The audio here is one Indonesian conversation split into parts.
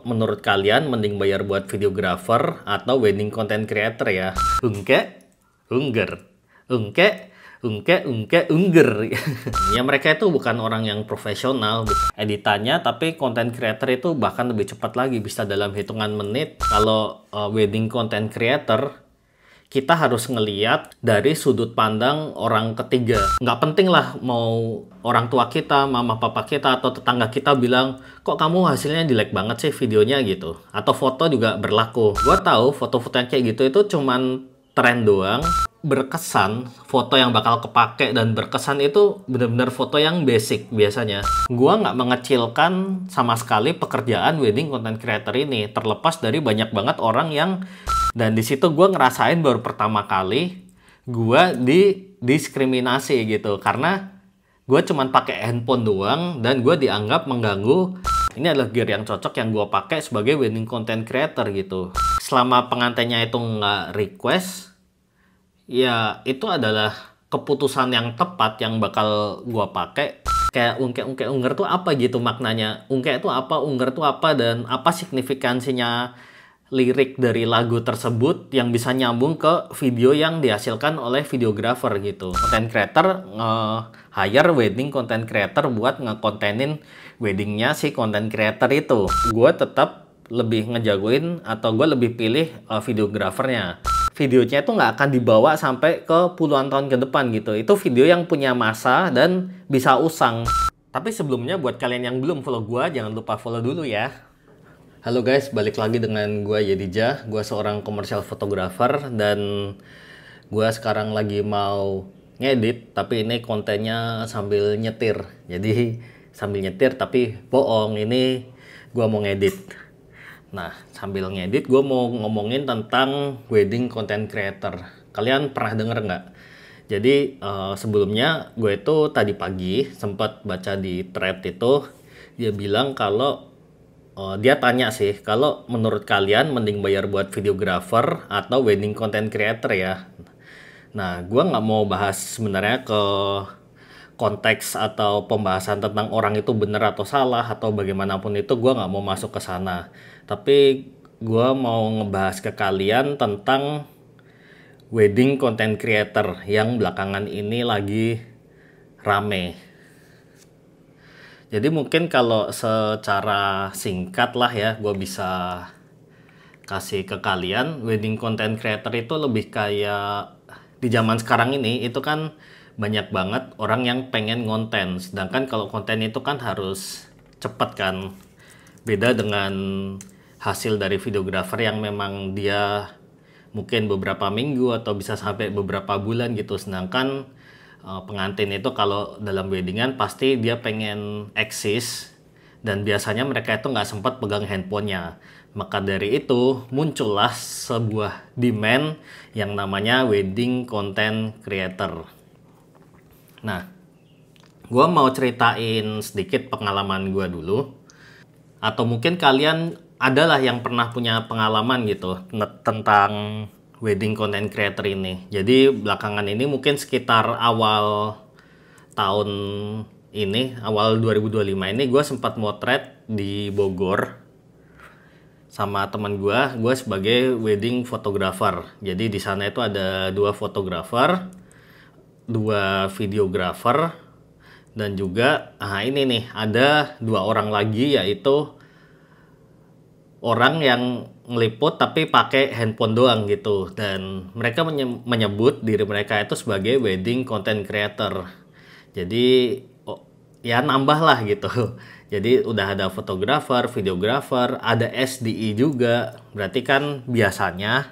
Menurut kalian mending bayar buat videographer atau wedding content creator ya? Ungke, ungger, ungke, ungger. Ya mereka itu bukan orang yang profesional editannya, tapi content creator itu bahkan lebih cepat lagi, bisa dalam hitungan menit. Kalau wedding content creator, kita harus ngeliat dari sudut pandang orang ketiga. Nggak penting lah mau orang tua kita, mama papa kita, atau tetangga kita bilang, kok kamu hasilnya jelek banget sih videonya gitu. Atau foto juga berlaku. Gua tahu foto-foto yang kayak gitu itu cuman tren doang. Berkesan, foto yang bakal kepake dan berkesan itu bener-bener foto yang basic biasanya. Gua nggak mengecilkan sama sekali pekerjaan wedding content creator ini, terlepas dari banyak banget orang yang, dan di situ gue ngerasain baru pertama kali gue didiskriminasi gitu, karena gue cuman pakai handphone doang dan gue dianggap mengganggu. Ini adalah gear yang cocok yang gue pakai sebagai wedding content creator gitu. Selama pengantinnya itu nggak request, ya itu adalah keputusan yang tepat yang bakal gue pakai. Kayak ungke unger tuh apa gitu maknanya, ungke itu apa, unger tuh apa, dan apa signifikansinya lirik dari lagu tersebut yang bisa nyambung ke video yang dihasilkan oleh videographer gitu. Content creator hire wedding content creator buat ngekontenin weddingnya si content creator itu. Gue tetap lebih ngejagoin atau gue lebih pilih videographernya. Videonya itu nggak akan dibawa sampai ke puluhan tahun ke depan gitu. Itu video yang punya masa dan bisa usang. Tapi sebelumnya buat kalian yang belum follow gue, jangan lupa follow dulu ya. Halo guys, balik lagi dengan gue Yedija. Gue seorang komersial fotografer dan gue sekarang lagi mau ngedit, tapi ini kontennya sambil nyetir. Jadi sambil nyetir tapi bohong, ini gue mau ngedit. Nah, sambil ngedit gue mau ngomongin tentang wedding content creator. Kalian pernah denger nggak? Jadi sebelumnya gue itu tadi pagi sempat baca di thread itu, dia bilang kalau dia tanya sih, kalau menurut kalian mending bayar buat videographer atau wedding content creator ya? Nah, gue nggak mau bahas sebenarnya ke konteks atau pembahasan tentang orang itu benar atau salah atau bagaimanapun itu, gue nggak mau masuk ke sana. Tapi gue mau ngebahas ke kalian tentang wedding content creator yang belakangan ini lagi rame. Jadi mungkin kalau secara singkat lah ya, gue bisa kasih ke kalian, wedding content creator itu lebih kayak di zaman sekarang ini itu kan banyak banget orang yang pengen ngonten. Sedangkan kalau konten itu kan harus cepet kan. Beda dengan hasil dari videographer yang memang dia mungkin beberapa minggu atau bisa sampai beberapa bulan gitu. Sedangkan pengantin itu kalau dalam weddingan pasti dia pengen eksis dan biasanya mereka itu nggak sempat pegang handphonenya. Maka dari itu muncullah sebuah demand yang namanya wedding content creator. Nah, gue mau ceritain sedikit pengalaman gue dulu, atau mungkin kalian adalah yang pernah punya pengalaman gitu tentang wedding content creator ini. Jadi belakangan ini mungkin sekitar awal tahun ini, awal 2025 ini, gue sempat motret di Bogor sama teman gue sebagai wedding photographer. Jadi di sana itu ada 2 fotografer, 2 videographer, dan juga ini nih ada 2 orang lagi, yaitu orang yang ngeliput tapi pakai handphone doang gitu, dan mereka menyebut diri mereka itu sebagai wedding content creator. Jadi ya nambah lah gitu. Jadi udah ada fotografer, videografer, ada SDI juga. Berarti kan biasanya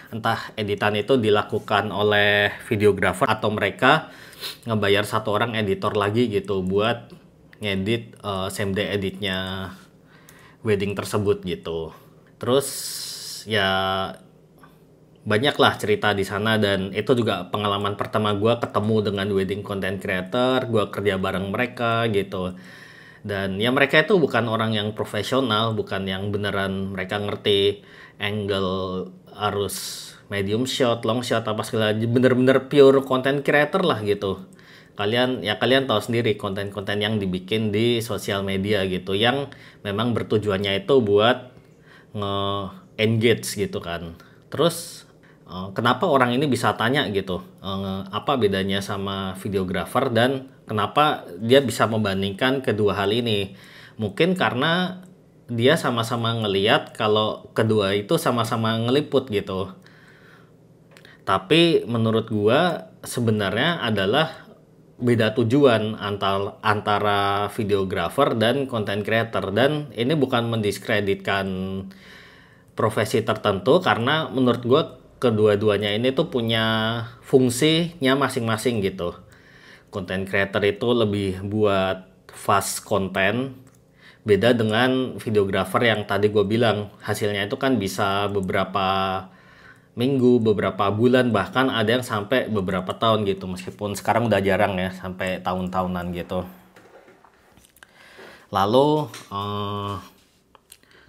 entah editan itu dilakukan oleh videografer atau mereka ngebayar 1 orang editor lagi gitu buat ngedit same day editnya wedding tersebut gitu. Terus ya banyaklah cerita di sana, dan itu juga pengalaman pertama gue ketemu dengan wedding content creator, gue kerja bareng mereka gitu. Dan ya mereka itu bukan orang yang profesional, bukan yang beneran mereka ngerti angle, arus medium shot, long shot, apa segala, bener-bener pure content creator lah gitu. kalian tahu sendiri konten-konten yang dibikin di sosial media gitu yang memang bertujuannya itu buat nge-engage gitu kan. Terus kenapa orang ini bisa tanya gitu, apa bedanya sama videographer dan kenapa dia bisa membandingkan kedua hal ini? Mungkin karena dia sama-sama ngeliat kalau kedua itu sama-sama ngeliput gitu. Tapi menurut gua sebenarnya adalah beda tujuan antara videographer dan content creator, dan ini bukan mendiskreditkan profesi tertentu karena menurut gue kedua-duanya ini tuh punya fungsinya masing-masing gitu. Content creator itu lebih buat fast content, beda dengan videographer yang tadi gue bilang hasilnya itu kan bisa beberapa minggu, beberapa bulan, bahkan ada yang sampai beberapa tahun gitu, meskipun sekarang udah jarang ya sampai tahun-tahunan gitu. Lalu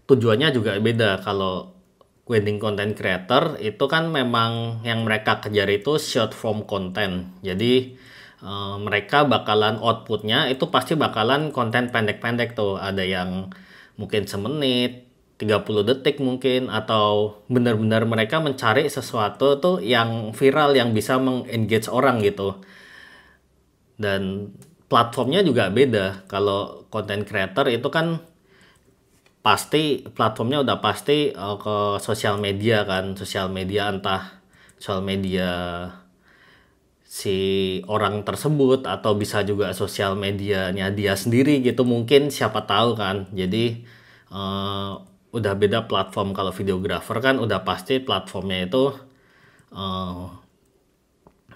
tujuannya juga beda. Kalau wedding content creator itu kan memang yang mereka kejar itu short form content, jadi mereka bakalan outputnya itu pasti bakalan konten pendek-pendek tuh, ada yang mungkin semenit, 30 detik mungkin, atau benar-benar mereka mencari sesuatu tuh yang viral yang bisa meng-engage orang gitu. Dan platformnya juga beda. Kalau content creator itu kan pasti platformnya udah pasti ke sosial media kan, sosial media entah sosial media si orang tersebut atau bisa juga sosial medianya dia sendiri gitu, mungkin siapa tahu kan. Jadi udah beda platform. Kalau videographer kan udah pasti platformnya itu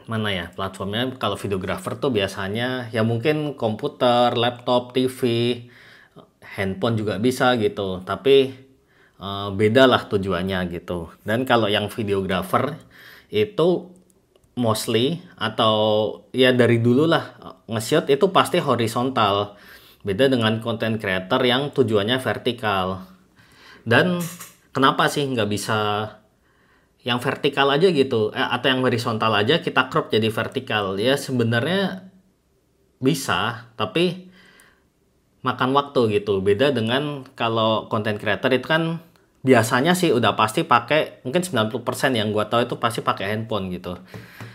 mana ya platformnya. Kalau videographer tuh biasanya ya mungkin komputer, laptop, TV, handphone juga bisa gitu, tapi beda lah tujuannya gitu. Dan kalau yang videographer itu mostly atau ya dari dulu lah nge-shoot itu pasti horizontal, beda dengan content creator yang tujuannya vertikal. Dan kenapa sih nggak bisa yang vertikal aja gitu, atau yang horizontal aja kita crop jadi vertikal? Ya sebenarnya bisa, tapi makan waktu gitu. Beda dengan kalau content creator itu kan biasanya sih udah pasti pakai, mungkin 90% yang gua tahu itu pasti pakai handphone gitu.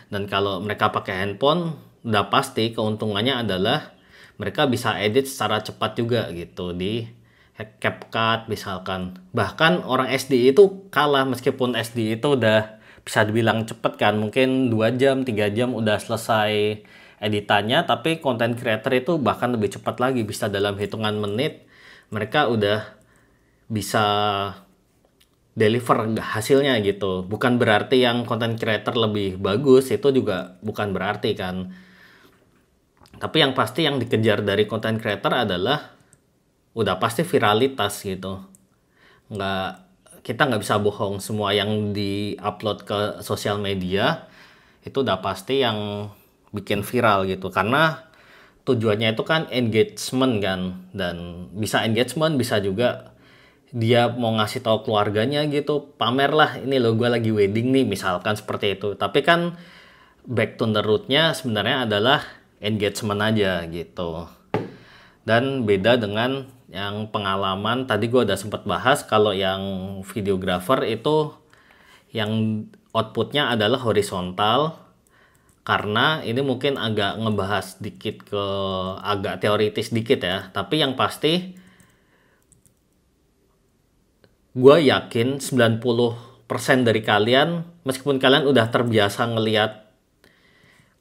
Dan kalau mereka pakai handphone udah pasti keuntungannya adalah mereka bisa edit secara cepat juga gitu di CapCut misalkan. Bahkan orang SD itu kalah, meskipun SD itu udah bisa dibilang cepet kan, mungkin 2 jam 3 jam udah selesai editannya, tapi content creator itu bahkan lebih cepat lagi, bisa dalam hitungan menit mereka udah bisa deliver hasilnya gitu. Bukan berarti yang content creator lebih bagus, itu juga bukan berarti kan. Tapi yang pasti yang dikejar dari content creator adalah udah pasti viralitas gitu. Kita nggak bisa bohong, semua yang di-upload ke sosial media itu udah pasti yang bikin viral gitu, karena tujuannya itu kan engagement kan. Dan bisa engagement, bisa juga dia mau ngasih tahu keluarganya gitu, pamer lah ini loh gue lagi wedding nih misalkan, seperti itu. Tapi kan back to the root-nya sebenarnya adalah engagement aja gitu. Dan beda dengan yang pengalaman tadi gue udah sempat bahas, kalau yang videographer itu yang outputnya adalah horizontal. Karena ini mungkin agak ngebahas dikit ke agak teoritis dikit ya, tapi yang pasti gue yakin 90% dari kalian, meskipun kalian udah terbiasa ngelihat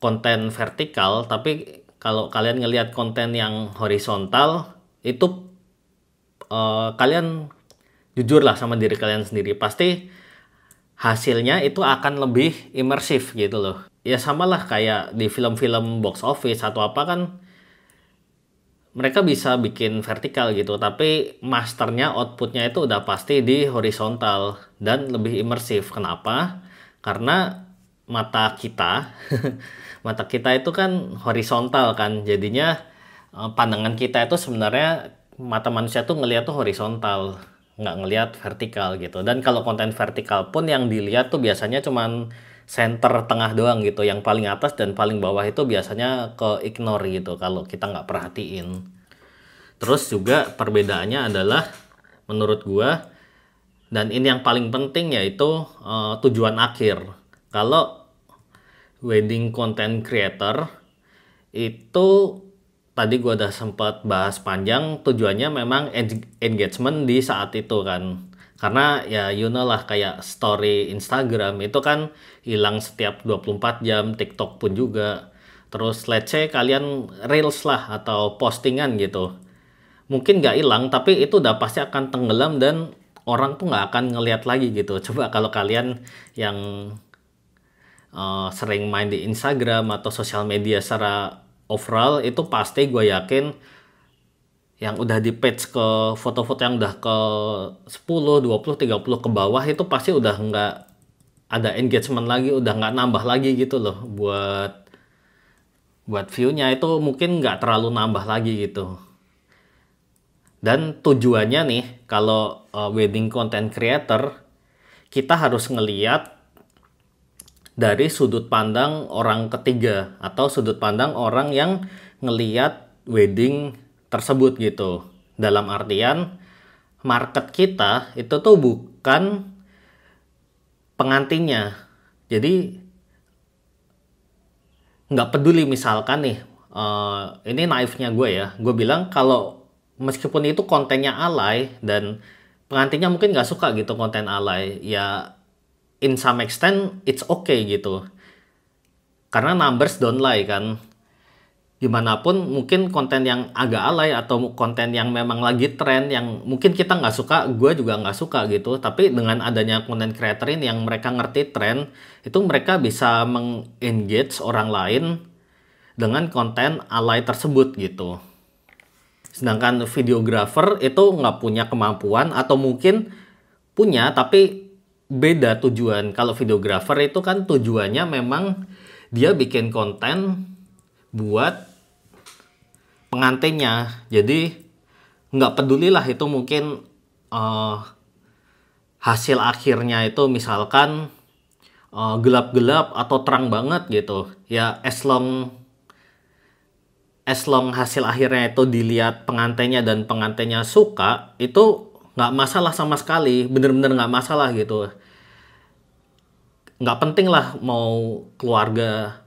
konten vertikal, tapi kalau kalian ngelihat konten yang horizontal itu kalian jujur lah sama diri kalian sendiri, pasti hasilnya itu akan lebih imersif gitu loh. Ya sama lah kayak di film-film box office atau apa kan, mereka bisa bikin vertikal gitu, tapi masternya, outputnya itu udah pasti di horizontal dan lebih imersif. Kenapa? Karena mata kita mata kita itu kan horizontal kan, jadinya pandangan kita itu sebenarnya, mata manusia tuh ngelihat tuh horizontal, nggak ngelihat vertikal gitu. Dan kalau konten vertikal pun yang dilihat tuh biasanya cuman center tengah doang gitu. Yang paling atas dan paling bawah itu biasanya ke ignore gitu kalau kita nggak perhatiin. Terus juga perbedaannya adalah menurut gua, dan ini yang paling penting, yaitu tujuan akhir. Kalau wedding content creator itu tadi gua udah sempat bahas panjang, tujuannya memang engagement di saat itu kan. Karena ya you know lah, kayak story Instagram itu kan hilang setiap 24 jam, TikTok pun juga. Terus let's say kalian reels lah atau postingan gitu. Mungkin nggak hilang, tapi itu udah pasti akan tenggelam dan orang tuh nggak akan ngelihat lagi gitu. Coba kalau kalian yang sering main di Instagram atau sosial media secara overall, itu pasti gue yakin yang udah di page ke foto-foto yang udah ke 10, 20, 30 ke bawah itu pasti udah nggak ada engagement lagi, udah nggak nambah lagi gitu loh. Buat view-nya itu mungkin nggak terlalu nambah lagi gitu. Dan tujuannya nih, kalau wedding content creator, kita harus ngeliat dari sudut pandang orang ketiga atau sudut pandang orang yang ngeliat wedding tersebut gitu. Dalam artian, market kita itu tuh bukan pengantinnya. Jadi nggak peduli misalkan nih, ini naifnya gue ya, gue bilang kalau meskipun itu kontennya alay dan pengantinnya mungkin nggak suka gitu konten alay, ya in some extent it's okay gitu, karena numbers don't lie kan. Gimana pun mungkin konten yang agak alay atau konten yang memang lagi tren yang mungkin kita nggak suka, gue juga nggak suka gitu, tapi dengan adanya content creator ini yang mereka ngerti tren, itu mereka bisa meng-engage orang lain dengan konten alay tersebut gitu. Sedangkan videographer itu nggak punya kemampuan, atau mungkin punya tapi beda tujuan. Kalau videographer itu kan tujuannya memang dia bikin konten buat pengantinnya. Jadi nggak pedulilah itu mungkin hasil akhirnya itu misalkan gelap-gelap atau terang banget gitu. Ya as long hasil akhirnya itu dilihat pengantinnya dan pengantinnya suka, itu nggak masalah sama sekali, bener-bener nggak masalah gitu. Nggak penting lah mau keluarga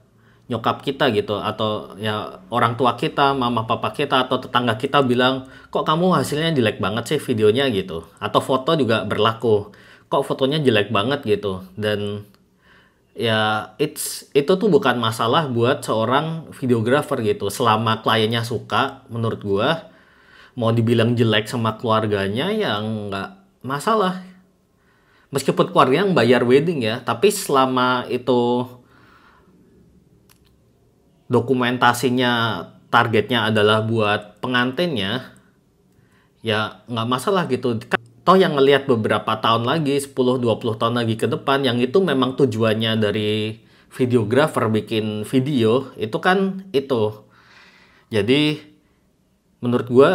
nyokap kita gitu, atau ya orang tua kita, mama papa kita atau tetangga kita bilang, kok kamu hasilnya jelek banget sih videonya gitu, atau foto juga berlaku, kok fotonya jelek banget gitu. Dan ya itu tuh bukan masalah buat seorang videographer gitu, selama kliennya suka. Menurut gua mau dibilang jelek sama keluarganya ya nggak masalah, meskipun keluarga yang bayar wedding ya, tapi selama itu dokumentasinya targetnya adalah buat pengantinnya, ya nggak masalah gitu. Toh yang ngelihat beberapa tahun lagi, 10-20 tahun lagi ke depan, yang itu memang tujuannya dari videographer bikin video, itu kan itu. Jadi menurut gue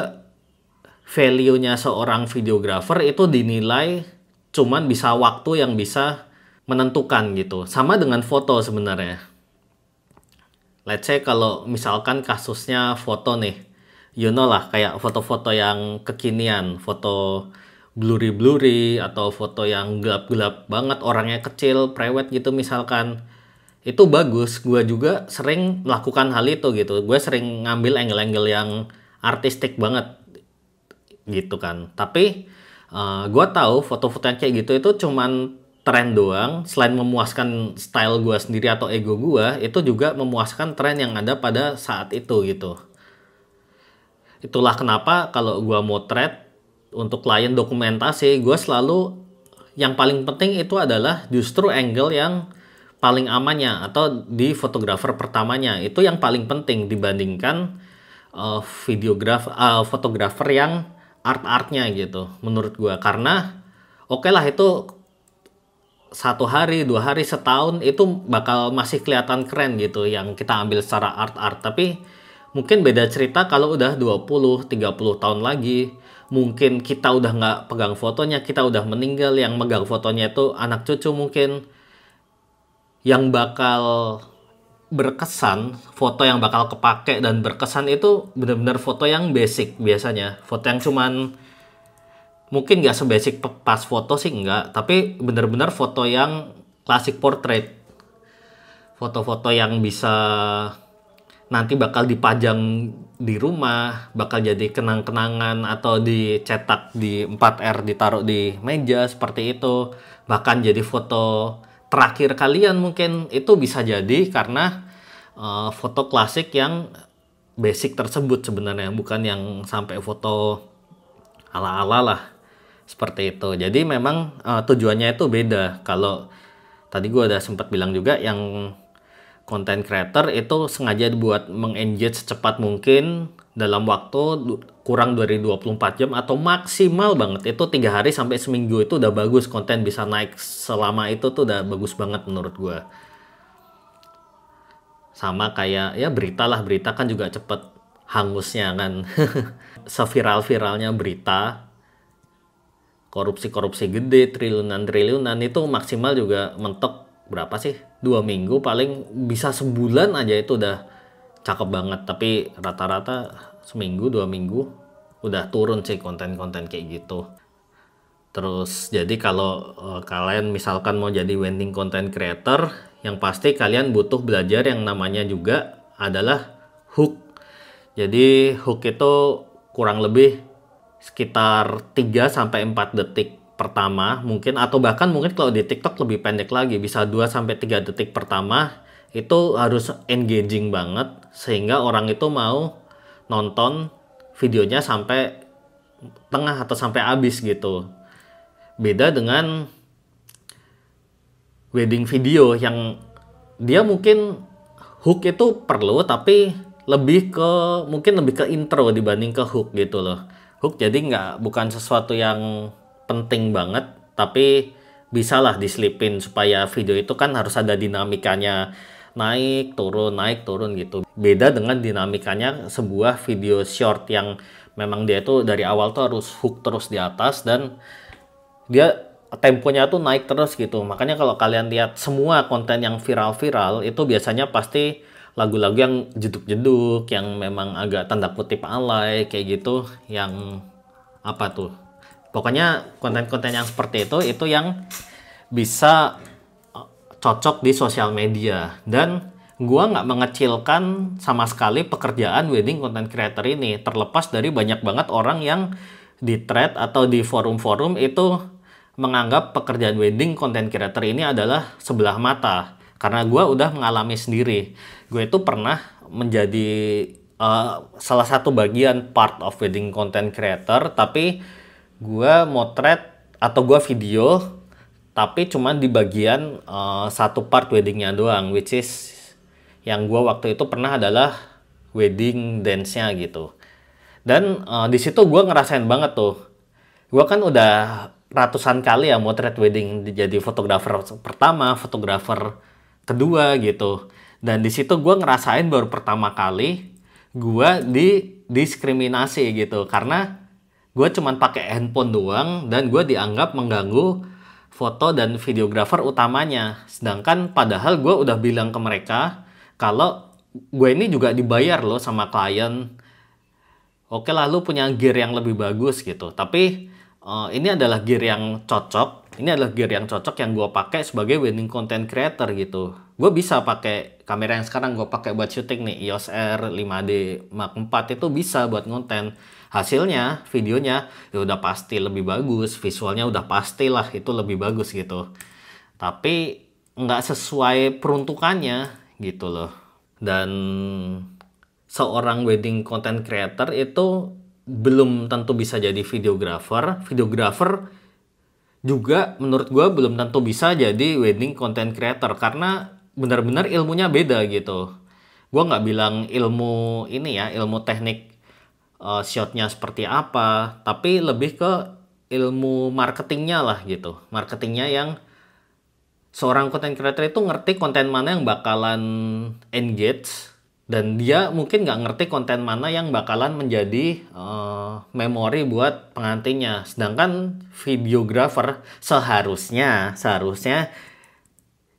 value-nya seorang videographer itu dinilai cuman bisa waktu yang bisa menentukan gitu. Sama dengan foto sebenarnya. Let's say kalau misalkan kasusnya foto nih, you know lah, kayak foto-foto yang kekinian, foto blurry atau foto yang gelap-gelap banget, orangnya kecil, prewed gitu misalkan. Itu bagus, gue juga sering melakukan hal itu gitu. Gue sering ngambil angle-angle yang artistik banget gitu kan. Tapi gue tahu foto-foto yang kayak gitu itu cuman tren doang. Selain memuaskan style gue sendiri atau ego gue, itu juga memuaskan tren yang ada pada saat itu gitu. Itulah kenapa kalau gue mau thread untuk klien dokumentasi, gue selalu yang paling penting itu adalah justru angle yang paling amannya, atau di fotografer pertamanya. Itu yang paling penting dibandingkan fotografer yang art-artnya gitu menurut gue. Karena oke lah, itu 1 hari, 2 hari, setahun itu bakal masih kelihatan keren gitu yang kita ambil secara art-art. Tapi mungkin beda cerita kalau udah 20-30 tahun lagi. Mungkin kita udah nggak pegang fotonya, kita udah meninggal, yang megang fotonya itu anak cucu mungkin. yang bakal berkesan, foto yang bakal kepake dan berkesan itu benar-benar foto yang basic biasanya. Foto yang cuman mungkin nggak sebasic pas foto sih nggak, tapi benar-benar foto yang classic portrait. Foto-foto yang bisa nanti bakal dipajang di rumah, bakal jadi kenang-kenangan atau dicetak di 4R ditaruh di meja seperti itu. Bahkan jadi foto terakhir kalian mungkin itu bisa jadi karena foto klasik yang basic tersebut sebenarnya, bukan yang sampai foto ala-ala lah seperti itu. Jadi memang tujuannya itu beda. Kalau tadi gue udah sempat bilang juga yang content creator itu sengaja dibuat mengengage secepat mungkin dalam waktu kurang dari 24 jam atau maksimal banget itu 3 hari sampai seminggu itu udah bagus, konten bisa naik selama itu tuh udah bagus banget menurut gue. Sama kayak ya berita lah, berita kan juga cepet hangusnya kan. Seviral-viralnya berita korupsi-korupsi gede, triliunan-triliunan itu maksimal juga mentok berapa sih? 2 minggu, paling bisa sebulan aja itu udah cakep banget. Tapi rata-rata seminggu 2 minggu udah turun sih konten-konten kayak gitu. Terus jadi kalau kalian misalkan mau jadi wedding content creator, yang pasti kalian butuh belajar yang namanya juga adalah hook. Jadi hook itu kurang lebih sekitar 3-4 detik pertama mungkin, atau bahkan mungkin kalau di TikTok lebih pendek lagi, bisa 2-3 detik pertama itu harus engaging banget sehingga orang itu mau nonton videonya sampai tengah atau sampai habis gitu. Beda dengan wedding video yang dia mungkin hook itu perlu tapi mungkin lebih ke intro dibanding ke hook gitu loh. Hook jadi bukan sesuatu yang penting banget, tapi bisalah diselipin supaya video itu kan harus ada dinamikanya, naik turun gitu. Beda dengan dinamikanya sebuah video short yang memang dia itu dari awal tuh harus hook terus di atas dan dia temponya tuh naik terus gitu. Makanya kalau kalian lihat semua konten yang viral-viral itu biasanya pasti lagu-lagu yang jeduk-jeduk, yang memang agak tanda kutip alay kayak gitu, yang apa tuh, pokoknya konten-konten yang seperti itu yang bisa cocok di sosial media. Dan gua nggak mengecilkan sama sekali pekerjaan wedding content creator ini, terlepas dari banyak banget orang yang di thread atau di forum-forum itu menganggap pekerjaan wedding content creator ini adalah sebelah mata. Karena gue udah mengalami sendiri. Gue itu pernah menjadi salah satu bagian part of wedding content creator, tapi gue motret atau gue video, tapi cuma di bagian satu part weddingnya doang, which is yang gue waktu itu pernah adalah wedding dance-nya gitu. Dan di situ gue ngerasain banget tuh. Gue kan udah ratusan kali ya motret wedding, jadi fotografer pertama, fotografer kedua gitu. Dan di situ gue ngerasain baru pertama kali gue didiskriminasi gitu, karena gue cuman pakai handphone doang dan gue dianggap mengganggu foto dan videografer utamanya. Sedangkan padahal gue udah bilang ke mereka kalau gue ini juga dibayar loh sama klien. Oke lah, lu punya gear yang lebih bagus gitu, tapi ini adalah gear yang cocok. Ini adalah gear yang cocok yang gue pakai sebagai wedding content creator gitu. Gue bisa pakai kamera yang sekarang gue pakai buat syuting nih, EOS R 5D Mark IV itu bisa buat konten. Hasilnya, videonya ya udah pasti lebih bagus, visualnya udah pastilah itu lebih bagus gitu. Tapi nggak sesuai peruntukannya gitu loh. Dan seorang wedding content creator itu belum tentu bisa jadi videographer. Videographer juga menurut gue belum tentu bisa jadi wedding content creator, karena benar-benar ilmunya beda gitu. Gue nggak bilang ilmu ini ya, ilmu teknik shotnya seperti apa, tapi lebih ke ilmu marketingnya lah gitu. Marketingnya yang seorang content creator itu ngerti konten mana yang bakalan engage, dan dia mungkin nggak ngerti konten mana yang bakalan menjadi memori buat pengantinnya. Sedangkan videographer seharusnya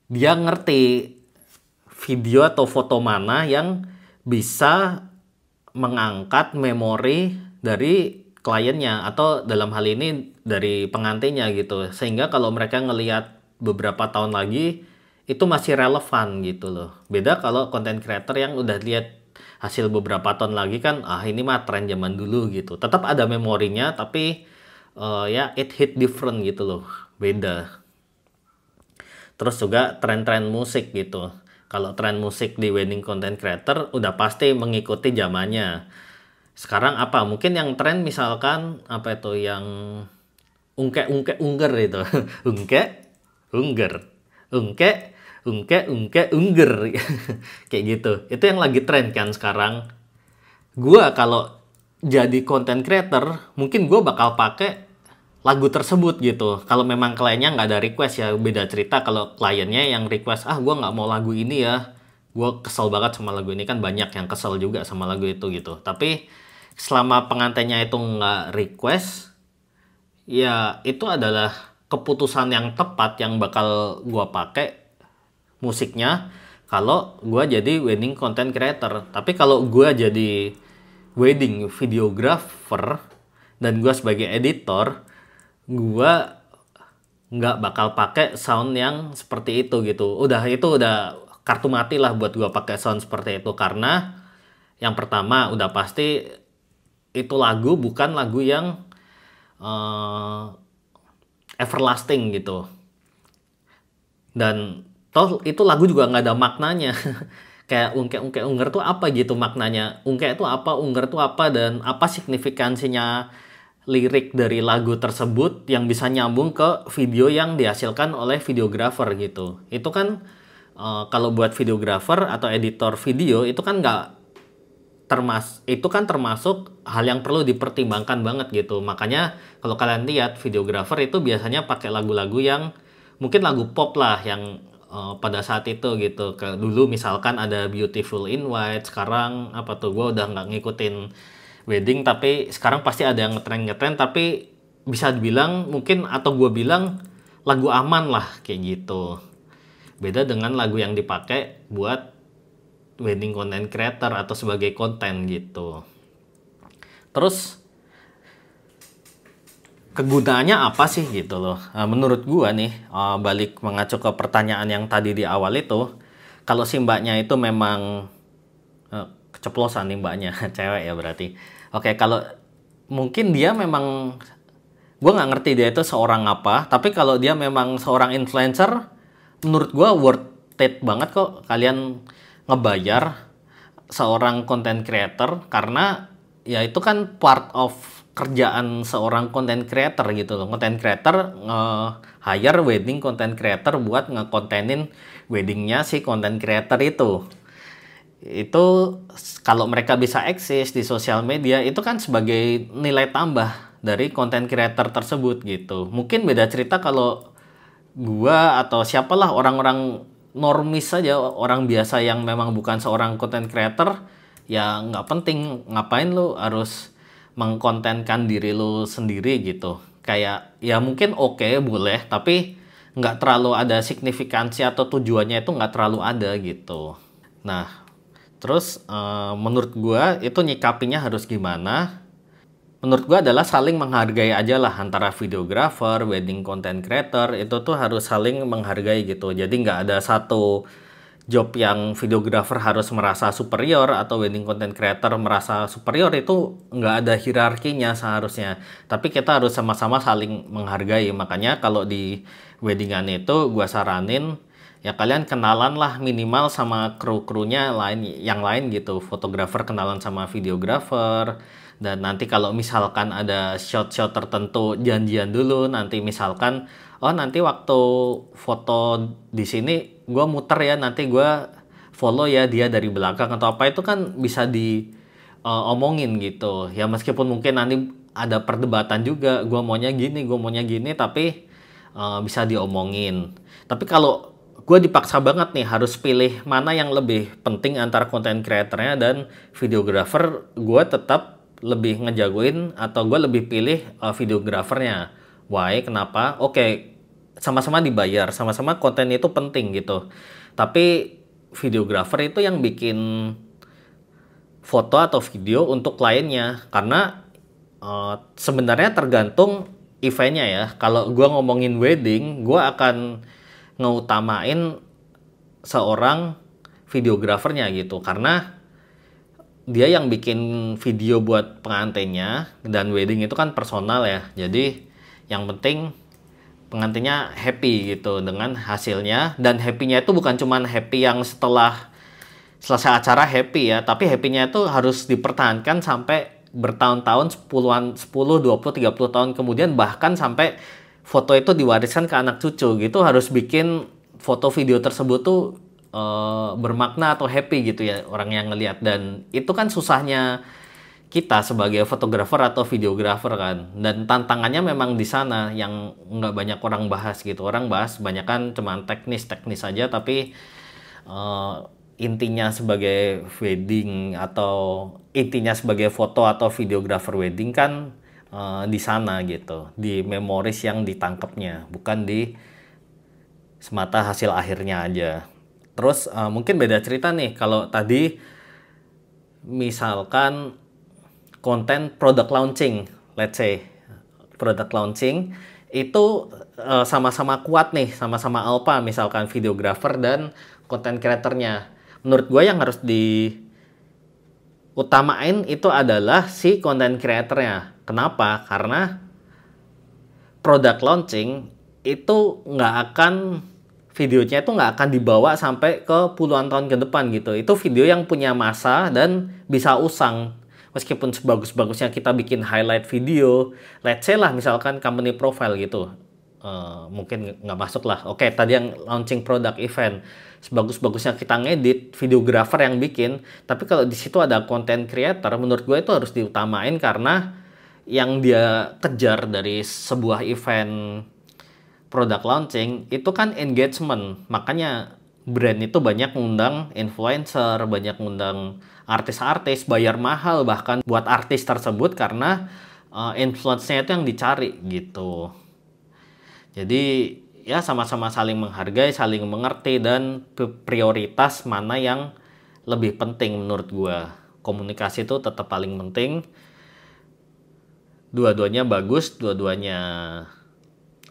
dia ngerti video atau foto mana yang bisa mengangkat memori dari kliennya atau dalam hal ini dari pengantinnya gitu, sehingga kalau mereka ngelihat beberapa tahun lagi itu masih relevan gitu loh. Beda kalau content creator yang udah lihat hasil beberapa tahun lagi kan, ini mah tren zaman dulu gitu. Tetap ada memorinya tapi ya it hit different gitu loh, beda. Terus juga tren-tren musik gitu. Kalau tren musik di wedding content creator udah pasti mengikuti zamannya. Sekarang apa? Mungkin yang tren misalkan apa itu yang ungke ungger itu. Ungke ungger. Ungke ungger. Kayak gitu. Itu yang lagi tren kan sekarang. Gua kalau jadi content creator, mungkin gua bakal pakai lagu tersebut gitu. Kalau memang kliennya nggak ada request ya beda cerita. Kalau kliennya yang request, gue nggak mau lagu ini ya, gue kesel banget sama lagu ini, kan banyak yang kesel juga sama lagu itu gitu. Tapi selama pengantinnya itu nggak request, ya itu adalah keputusan yang tepat yang bakal gue pakai musiknya kalau gue jadi wedding content creator. Tapi kalau gue jadi wedding videographer dan gue sebagai editor, gue nggak bakal pakai sound yang seperti itu gitu. Itu udah kartu mati lah buat gue pakai sound seperti itu, karena yang pertama udah pasti itu lagu bukan lagu yang everlasting gitu, dan toh itu lagu juga nggak ada maknanya. Kayak ungke unger tuh apa gitu maknanya, ungke itu apa, unger tuh apa, dan apa signifikansinya lirik dari lagu tersebut yang bisa nyambung ke video yang dihasilkan oleh videographer gitu. Itu kan kalau buat videographer atau editor video itu kan termasuk hal yang perlu dipertimbangkan banget gitu. Makanya kalau kalian lihat videographer itu biasanya pakai lagu-lagu yang mungkin lagu pop lah yang pada saat itu gitu. Dulu misalkan ada Beautiful in White, sekarang apa tuh, gue udah nggak ngikutin wedding, tapi sekarang pasti ada yang ngetren tapi bisa dibilang mungkin, atau gue bilang lagu aman lah kayak gitu. Beda dengan lagu yang dipakai buat wedding content creator atau sebagai konten gitu. Terus kegunaannya apa sih gitu loh. Menurut gua nih, balik mengacu ke pertanyaan yang tadi di awal itu, kalau si mbaknya itu memang keceplosan nih mbaknya, cewek ya berarti. Oke, kalau mungkin dia memang, gua nggak ngerti dia itu seorang apa, tapi kalau dia memang seorang influencer, menurut gua worth it banget kok kalian ngebayar seorang content creator, karena ya itu kan part of kerjaan seorang content creator gitu loh. Content creator hire wedding content creator buat ngekontenin weddingnya si content creator itu. Itu kalau mereka bisa eksis di sosial media, itu kan sebagai nilai tambah dari content creator tersebut gitu. Mungkin beda cerita kalau gua atau siapalah orang-orang normis saja, orang biasa yang memang bukan seorang content creator, ya nggak penting, ngapain lu harus mengkontenkan diri lu sendiri gitu. Kayak ya mungkin oke, boleh, tapi nggak terlalu ada signifikansi atau tujuannya itu nggak terlalu ada gitu. Nah, terus menurut gua itu nyikapinya harus gimana? Menurut gue adalah saling menghargai aja lah antara videographer, wedding content creator, itu tuh harus saling menghargai gitu. Jadi nggak ada satu job yang videographer harus merasa superior atau wedding content creator merasa superior, itu nggak ada hierarkinya seharusnya. Tapi kita harus sama-sama saling menghargai. Makanya kalau di weddingan itu gue saranin ya kalian kenalan lah minimal sama kru-krunya yang lain gitu. Fotografer kenalan sama videographer. Dan nanti kalau misalkan ada shot-shot tertentu janjian dulu, nanti misalkan nanti waktu foto di sini gue muter ya, nanti gue follow ya dia dari belakang atau apa, itu kan bisa diomongin gitu ya. Meskipun mungkin nanti ada perdebatan juga, gue maunya gini, tapi bisa diomongin. Tapi kalau gue dipaksa banget nih harus pilih mana yang lebih penting antara content creatornya dan videographer, gue tetap lebih ngejagoin atau gue lebih pilih videografernya. Why? Kenapa? Oke, sama-sama dibayar, sama-sama konten itu penting gitu. Tapi videographer itu yang bikin foto atau video untuk kliennya, karena sebenarnya tergantung eventnya ya. Kalau gua ngomongin wedding, gua akan ngeutamain seorang videografernya gitu, karena dia yang bikin video buat pengantinnya, dan wedding itu kan personal ya. Jadi yang penting pengantinnya happy gitu dengan hasilnya, dan happy-nya itu bukan cuman happy yang setelah selesai acara happy ya, tapi happy-nya itu harus dipertahankan sampai bertahun-tahun, 10, 20, 30 tahun kemudian, bahkan sampai foto itu diwariskan ke anak cucu gitu. Harus bikin foto video tersebut tuh bermakna atau happy gitu ya orang yang ngelihat. Dan itu kan susahnya kita sebagai fotografer atau videografer kan, dan tantangannya memang di sana yang nggak banyak orang bahas gitu. Orang bahas banyak kan cuman teknis aja, tapi intinya sebagai wedding atau intinya sebagai foto atau videografer wedding kan di sana gitu, di memoris yang ditangkapnya, bukan di semata hasil akhirnya aja. Terus mungkin beda cerita nih kalau tadi misalkan konten product launching, let's say product launching itu sama-sama kuat nih, sama-sama alpha, misalkan videographer dan content creatornya. Menurut gue yang harus diutamain itu adalah si content creatornya. Kenapa? Karena product launching itu videonya itu nggak akan dibawa sampai ke puluhan tahun ke depan gitu. Itu video yang punya masa dan bisa usang. Meskipun sebagus-bagusnya kita bikin highlight video, let's say lah misalkan company profile gitu, mungkin nggak masuk lah. Oke, tadi yang launching product event, sebagus-bagusnya kita ngedit, videographer yang bikin, tapi kalau di situ ada content creator, menurut gue itu harus diutamain, karena yang dia kejar dari sebuah event product launching itu kan engagement. Makanya brand itu banyak ngundang influencer, banyak ngundang artis-artis, bayar mahal bahkan buat artis tersebut, karena influence-nya itu yang dicari gitu. Jadi ya sama-sama saling menghargai, saling mengerti, dan prioritas mana yang lebih penting menurut gua. Komunikasi itu tetap paling penting. Dua-duanya bagus, dua-duanya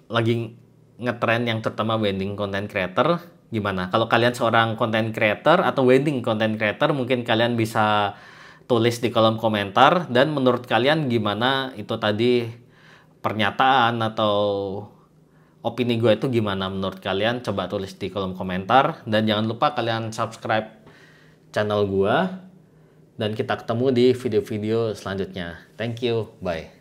lagi ngetren, yang terutama wedding content creator. Gimana? Kalau kalian seorang content creator atau wedding content creator, mungkin kalian bisa tulis di kolom komentar. Dan menurut kalian gimana itu tadi pernyataan atau opini gue itu gimana menurut kalian? Coba tulis di kolom komentar. Dan jangan lupa kalian subscribe channel gue. Dan kita ketemu di video-video selanjutnya. Thank you, bye.